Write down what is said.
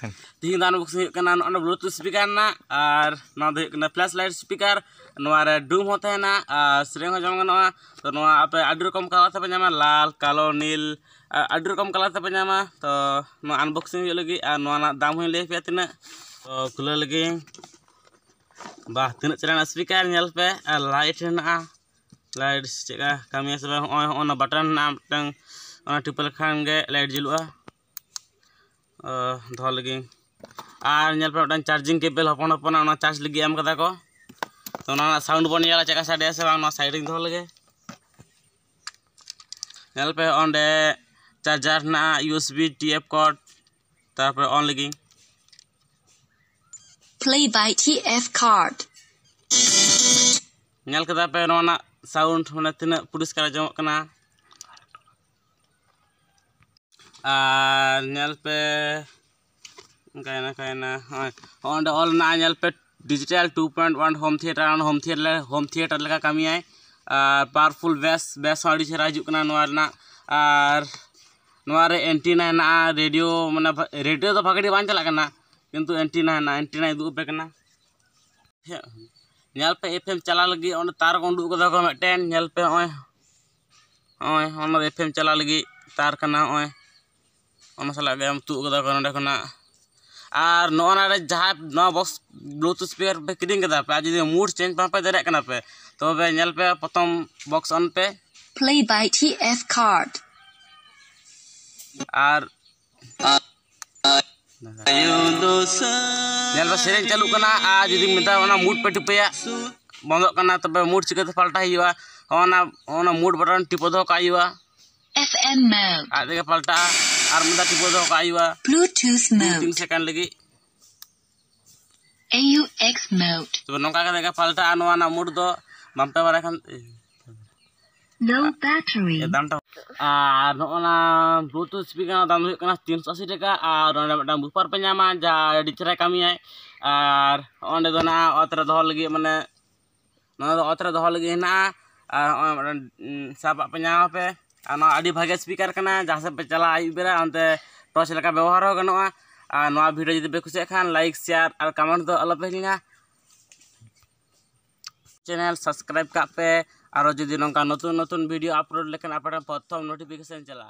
unboxing. Tinggal unboxing kena Bluetooth speaker na, na kena flashlight speaker, nuara doom hote na, sering aja mengenai, to nuara apa adur kom kalah tapi nyama lal, kalau nil, adur kom kalah tapi nyama, to nuara unboxing juga lagi, nuara dam hujan leh piat na, to gula lagi, bah tina cerana speaker nyel pe, light na, light ceka kami sebab on button na, teng on triple khan ge light jelua. धो लगी और nail पे charging cable हपन हपन charge लगी M कदा को तो sound बन नेला चेका साडे से बांग साइड रे धो लगे नेल पे ओंडे चार्जर ना यूएसबी टीएफ कोड तारपर ऑन लगी play by TF card nail कदा पे नोना साउंड माने तिना पुरस्कार जमक कना नेल पे कहना ऑन ऑल ना नेल पे डिजिटल 2.1 होम थिएटर लगा कमी है पावरफुल बेस अड़ी चेहरा हजू कना और एंटीना ना रेडियो माने रेडियो तो भागड़ी बान चला कना किंतु एंटीना दुग पे कना नेल पे एफएम चला लगी ओन तार को उडुक कदा को मिटन नेल पे ओय एफएम चला लगी तार कना ओय साला हम तुक कदा और नोना जहाँ नवा बॉक्स ब्लूटूथ स्पीकर पे किडिंग कदा पे जुदी मूड चेंज पे दारे कना पे तो बे नेल पे प्रथम बॉक्स ऑन पे play by TF card और नेल पे सेरेंज चालू कना आ जुदी मिटा ओना मूड पे टिपया बंद कना तबे मूड चिकते पलटा हिवा ओना मूड बटन टिपो दो कायुवा FM mode आदे पलटा और मुदा टिपो दो कायुवा Bluetooth 3 mode सेकंड लगी AUX mode तो नौका का पलटा नोना मूड दो बम्पे बारे खान low battery दाम नोना ब्लूटूथ स्पीकर दाम 380 टाका और मिटन बुफर पे नामा जा डिचरा कमी है और ओंडे दो ना अतरे दो लगी माने ना दो अतरे दो लगी ना और मिटन साबा पे नामा पे और आडी भागे स्पीकर कना जहाँ से पे चला आयु बेरा अंते टॉर्च लगा व्यवहार हो गनोआ और नवा वीडियो जदि पे कुछ खान लाइक शेयर और कमेंट दो अल पे चैनल सब्सक्राइब का पे और जदि नौका नतून वीडियो अपलोड लेकिन आप प्रथम नोटिफिकेशन चला।